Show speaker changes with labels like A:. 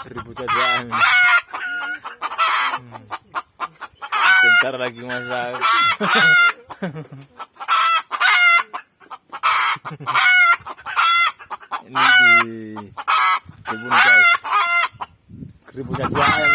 A: Ribut aja. Bentar lagi masak. Ini di kebun guys. Ribut aja ayam.